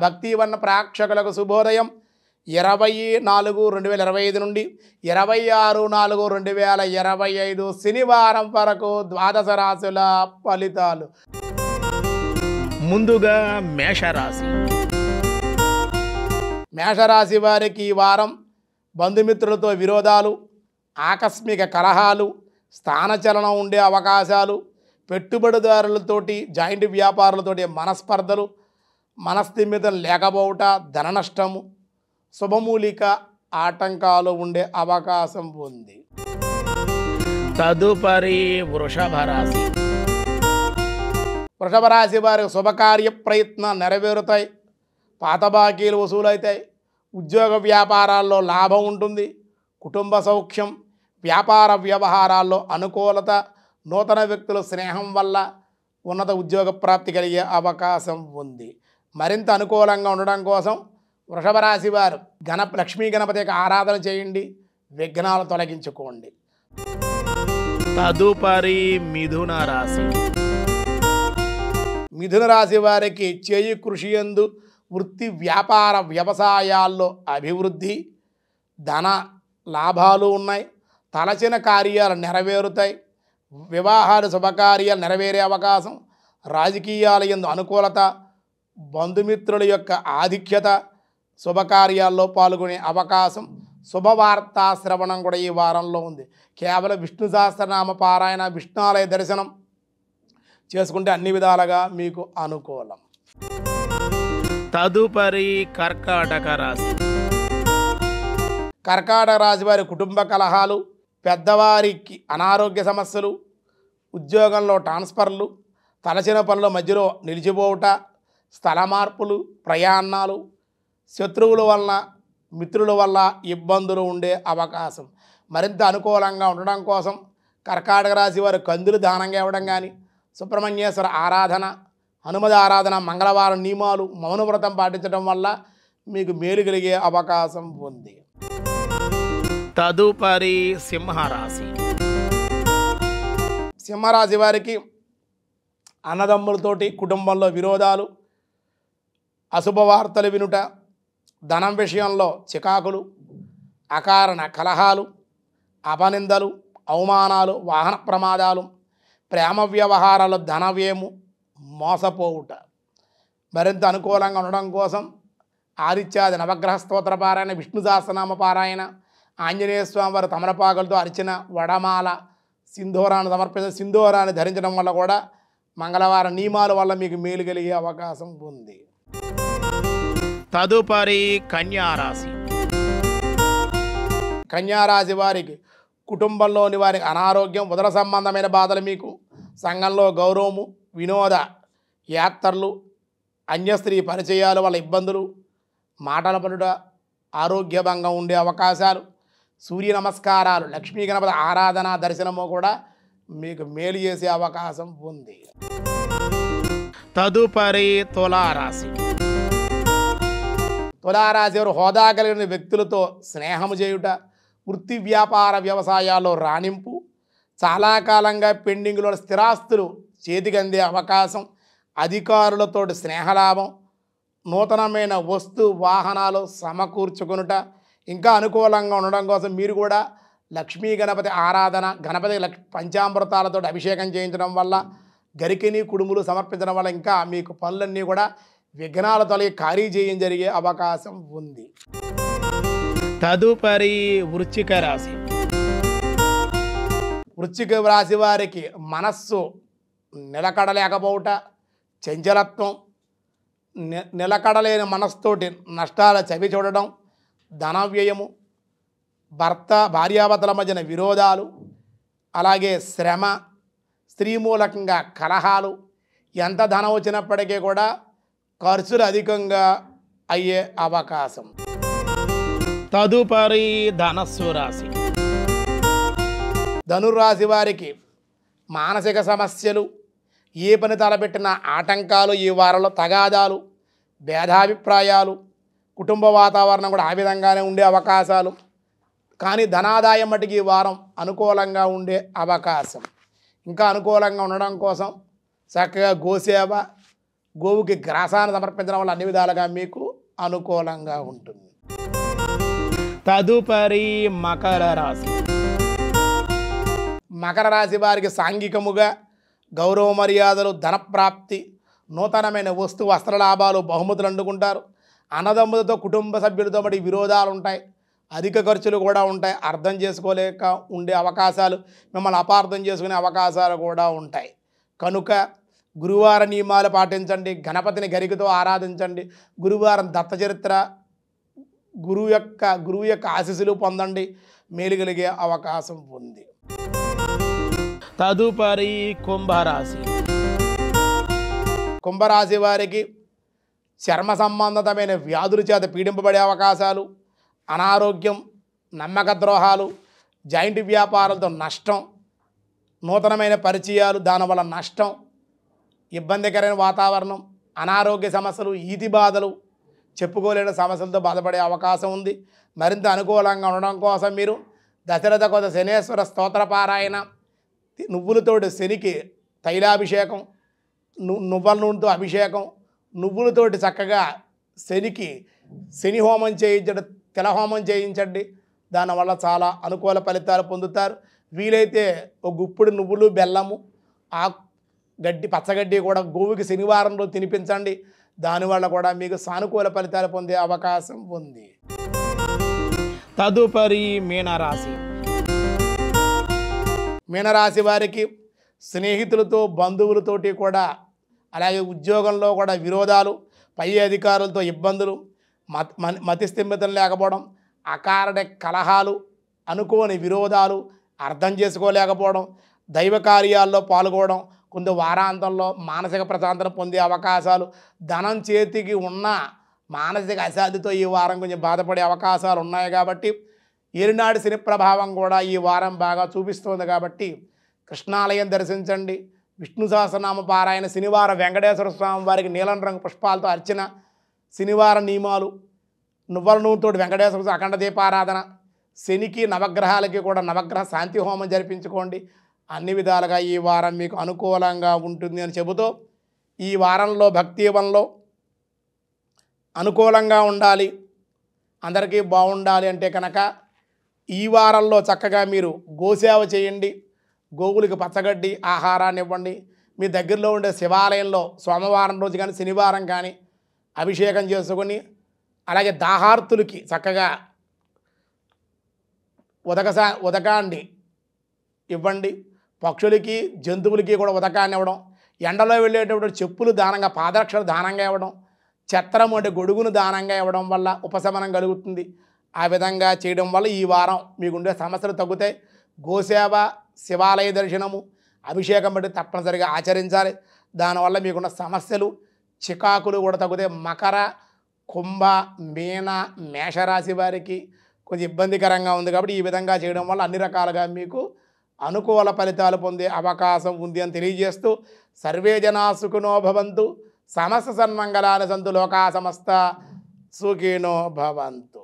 భక్తివన్న ప్రేక్షకులకు శుభోదయం 24/2025 నుండి 26/4/2025 శనివారం వరకు ద్వాదశ రాశుల ఫలితాలు. ముందుగా మేషరాశి. మేషరాశి వారికి ఈ వారం బంధుమిత్రులతో విరోధాలు, ఆకస్మిక కలహాలు, స్థానచలనం ఉండే అవకాశాలు, పెట్టుబడిదారులతోటి జాయింట్ వ్యాపారులతోటి మనస్పర్ధలు, మనస్థిమితం లేకపోవట, ధన నష్టము, శుభమూలిక ఆటంకాలు ఉండే అవకాశం ఉంది. తదుపరి వృషభ రాశి. వృషభ రాశి వారికి శుభకార్య ప్రయత్నం నెరవేరుతాయి, పాత బాకీలు వసూలవుతాయి, ఉద్యోగ వ్యాపారాల్లో లాభం ఉంటుంది, కుటుంబ సౌఖ్యం, వ్యాపార వ్యవహారాల్లో అనుకూలత, నూతన వ్యక్తుల స్నేహం వల్ల ఉన్నత ఉద్యోగ ప్రాప్తి కలిగే అవకాశం ఉంది. మరింత అనుకూలంగా ఉండడం కోసం వృషభ రాశి వారు లక్ష్మీ గణపతికి ఆరాధన చేయండి, విఘ్నాలు తొలగించుకోండి. తదుపరి మిథున రాశి. మిథున రాశి వారికి చేయి కృషి యందు వృత్తి వ్యాపార వ్యవసాయాల్లో అభివృద్ధి, ధన లాభాలు ఉన్నాయి, తలచిన కార్యాలు నెరవేరుతాయి, వివాహాలు శుభకార్యాలు నెరవేరే అవకాశం, రాజకీయాల యందు అనుకూలత, బంధుమిత్రుల యొక్క ఆధిక్యత, శుభకార్యాల్లో పాల్గొనే అవకాశం, శుభవార్తా శ్రవణం కూడా ఈ వారంలో ఉంది. కేవలం విష్ణు సహస్రనామ పారాయణ, విష్ణాలయ దర్శనం చేసుకుంటే అన్ని విధాలుగా మీకు అనుకూలం. తదుపరి కర్కాటక రాశి. కర్కాటక రాశి వారి కుటుంబ కలహాలు, పెద్దవారికి అనారోగ్య సమస్యలు, ఉద్యోగంలో ట్రాన్స్ఫర్లు, తలచిన పనుల మధ్యలో నిలిచిపోవుట, స్థల మార్పులు, ప్రయాణాలు, శత్రువుల వలన మిత్రుల వల్ల ఇబ్బందులు ఉండే అవకాశం. మరింత అనుకూలంగా ఉండడం కోసం కర్కాటక రాశి వారు కందులు దానంగా ఇవ్వడం కానీ, సుబ్రహ్మణ్యేశ్వర ఆరాధన, హనుమద ఆరాధన, మంగళవారం నియమాలు, మౌనవ్రతం పాటించడం వల్ల మీకు మేలు కలిగే అవకాశం ఉంది. తదుపరి సింహరాశి. సింహరాశి వారికి అన్నదమ్ములతోటి కుటుంబంలో విరోధాలు, అశుభవార్తలు వినుట, ధనం విషయంలో చికాకులు, అకారణ కలహాలు, అపనిందలు, అవమానాలు, వాహన ప్రమాదాలు, ప్రేమ వ్యవహారాలు, ధన వ్యయము, మోసపోవుట. మరింత అనుకూలంగా ఉండడం కోసం ఆదిత్యాది నవగ్రహ స్తోత్ర పారాయణ, విష్ణు సహస్రనామ పారాయణ, ఆంజనేయ స్వామి వారి తమలపాకులతో అర్చన, వడమాల, సింధూరాన్ని సింధూరాన్ని ధరించడం వల్ల కూడా మంగళవారం నియమాల వల్ల మీకు మేలు కలిగే అవకాశం ఉంది. తదుపరి కన్యారాశి. కన్యారాశి వారికి కుటుంబంలోని వారికి అనారోగ్యం, ఉదర సంబంధమైన బాధలు, మీకు సంఘంలో గౌరవము, వినోద యాత్రలు, అన్యస్త్రీ పరిచయాల వల్ల ఇబ్బందులు, మాటల పనుట, ఆరోగ్యభంగం ఉండే అవకాశాలు, సూర్య నమస్కారాలు, లక్ష్మీ గణపతి ఆరాధన దర్శనము కూడా మీకు మేలు చేసే అవకాశం ఉంది. తదుపరి తులారాశి. తులారాశి వారు హోదా కలిగిన వ్యక్తులతో స్నేహము చేయుట, వృత్తి వ్యాపార వ్యవసాయాల్లో రాణింపు, చాలా కాలంగా పెండింగ్లో స్థిరాస్తులు చేతికి అందే అవకాశం, అధికారులతో స్నేహలాభం, నూతనమైన వస్తు వాహనాలు సమకూర్చుకొనుట. ఇంకా అనుకూలంగా ఉండడం కోసం మీరు కూడా లక్ష్మీ గణపతి ఆరాధన, గణపతి పంచామృతాలతో అభిషేకం చేయించడం వల్ల, గరికిని కుడుములు సమర్పించడం వల్ల ఇంకా మీకు పనులన్నీ కూడా విఘ్నాల తొలగి కార్యజయం జరిగే అవకాశం ఉంది. తదుపరి వృశ్చిక రాశి. వృశ్చిక రాశి వారికి మనస్సు నిలకడలేకపోవుట, చంచలత్వం, నిలకడలేని మనస్సుతోటి నష్టాల చవి చూడడం, ధన వ్యయము, భార్యాభర్తల మధ్యన విరోధాలు, అలాగే శ్రమ, స్త్రీ మూలకంగా కలహాలు, ఎంత ధనం వచ్చినప్పటికీ కూడా ఖర్చులు అధికంగా అయ్యే అవకాశం. తదుపరి ధనస్సు రాశి. ధనుర్రాశి వారికి మానసిక సమస్యలు, ఏ పని తలపెట్టిన ఆటంకాలు, ఈ వారంలో తగాదాలు, భేదాభిప్రాయాలు, కుటుంబ వాతావరణం కూడా ఆ విధంగానే ఉండే అవకాశాలు. కానీ ధనాదాయం మటుకు ఈ వారం అనుకూలంగా ఉండే అవకాశం. ఇంకా అనుకూలంగా ఉండడం కోసం చక్కగా గోసేవ, గోవుకి గ్రాసాన్ని సమర్పించడం వల్ల అన్ని విధాలుగా మీకు అనుకూలంగా ఉంటుంది. తదుపరి మకర రాశి. మకర రాశి వారికి సాంఘికముగా గౌరవ మర్యాదలు, ధనప్రాప్తి, నూతనమైన వస్తు వస్త్ర లాభాలు, బహుమతులు అందుకుంటారు. అన్నదమ్ములతో కుటుంబ సభ్యులతో బట్టి విరోధాలు ఉంటాయి, అధిక ఖర్చులు కూడా ఉంటాయి, అర్థం చేసుకోలేక ఉండే అవకాశాలు, మిమ్మల్ని అపార్థం చేసుకునే అవకాశాలు కూడా ఉంటాయి. కనుక గురువార నియమాలు పాటించండి, గణపతిని గరికతో ఆరాధించండి, గురువారం దత్తచరిత్ర, గురువు యొక్క ఆశీస్సులు పొందండి, మేలు కలిగే అవకాశం ఉంది. తదుపరి కుంభరాశి. కుంభరాశి వారికి చర్మ సంబంధితమైన వ్యాధుల చేత పీడింపబడే అవకాశాలు, అనారోగ్యం, నమ్మక ద్రోహాలు, జాయింట్ వ్యాపారాలతో నష్టం, నూతనమైన పరిచయాలు దానివల్ల నష్టం, ఇబ్బందికరమైన వాతావరణం, అనారోగ్య సమస్యలు, ఈతి బాధలు, చెప్పుకోలేని సమస్యలతో బాధపడే అవకాశం ఉంది. మరింత అనుకూలంగా ఉండడం కోసం మీరు దశరథ కొత్త శనేశ్వర స్తోత్ర పారాయణ, నువ్వులతోటి శనికి తైలాభిషేకం, నువ్వుల నూనెతో అభిషేకం, నువ్వులతోటి చక్కగా శనికి శని హోమం చేయించండి, తిల హోమం చేయించండి. దానివల్ల చాలా అనుకూల ఫలితాలు పొందుతారు. వీలైతే ఒక గుప్పుడు నువ్వులు, బెల్లము, పచ్చగడ్డి కూడా గోవుకి శనివారంలో తినిపించండి. దానివల్ల కూడా మీకు సానుకూల ఫలితాలు పొందే అవకాశం ఉంది. తదుపరి మీనరాశి. మీనరాశి వారికి స్నేహితులతో, బంధువులతోటి కూడా, అలాగే ఉద్యోగంలో కూడా విరోధాలు, పై అధికారులతో ఇబ్బందులు, మతిస్థిమితం లేకపోవడం, అకారణ కలహాలు, అనుకోని విరోధాలు, అర్థం చేసుకోలేకపోవడం, దైవ కార్యాల్లో పాల్గొనడం, కొంత వారాంతంలో మానసిక ప్రశాంతత పొందే అవకాశాలు, ధనం చేతికి ఉన్న మానసిక అశాంతితో ఈ వారం కొంచెం బాధపడే అవకాశాలు ఉన్నాయి. కాబట్టి ఏలినాటి శని ప్రభావం కూడా ఈ వారం బాగా చూపిస్తుంది. కాబట్టి కృష్ణాలయం దర్శించండి, విష్ణు సహస్రనామ పారాయణ, శనివారం వెంకటేశ్వర స్వామి వారికి నీలం రంగు పుష్పాలతో అర్చన, శనివారం నియమాలు, నువ్వుల నూనెతో వెంకటేశ్వర స్వామి అఖండ దీపారాధన, శనికి నవగ్రహాలకి కూడా నవగ్రహ శాంతి హోమం జరిపించుకోండి. అన్ని విధాలుగా ఈ వారం మీకు అనుకూలంగా ఉంటుంది అని చెబుతూ, ఈ వారంలో భక్తివనంలో అనుకూలంగా ఉండాలి, అందరికీ బాగుండాలి అంటే కనుక ఈ వారంలో చక్కగా మీరు గోసేవ చేయండి, గోవులకి పచ్చగడ్డి ఆహారాన్ని ఇవ్వండి. మీ దగ్గరలో ఉండే శివాలయంలో సోమవారం రోజు కానీ శనివారం కానీ అభిషేకం చేసుకొని, అలాగే దాహార్తులకి చక్కగా ఉదకాన్ని ఇవ్వండి. పక్షులకి, జంతువులకి కూడా ఉదకాన్ని ఇవ్వడం, ఎండలో వెళ్ళేటప్పుడు చెప్పులు దానంగా, పాదరక్షలు దానంగా ఇవ్వడం, ఛత్రం అంటే గొడుగును దానంగా ఇవ్వడం వల్ల ఉపశమనం కలుగుతుంది. ఆ విధంగా చేయడం వల్ల ఈ వారం మీకుండే సమస్యలు తగ్గుతాయి. గోసేవ, శివాలయ దర్శనము, అభిషేకం బట్టి తప్పనిసరిగా ఆచరించాలి. దానివల్ల మీకున్న సమస్యలు, చికాకులు కూడా తగ్గుతాయి. మకర, కుంభ, మీన, మేషరాశి వారికి కొంచెం ఇబ్బందికరంగా ఉంది. కాబట్టి ఈ విధంగా చేయడం వల్ల అన్ని రకాలుగా మీకు అనుకూల ఫలితాలు పొందే అవకాశం ఉంది అని తెలియజేస్తూ, సర్వే జనా సుఖినో భవంతు, సమస్త సన్మంగళాని సంతు, లోకా సమస్త సుఖినో భవంతు.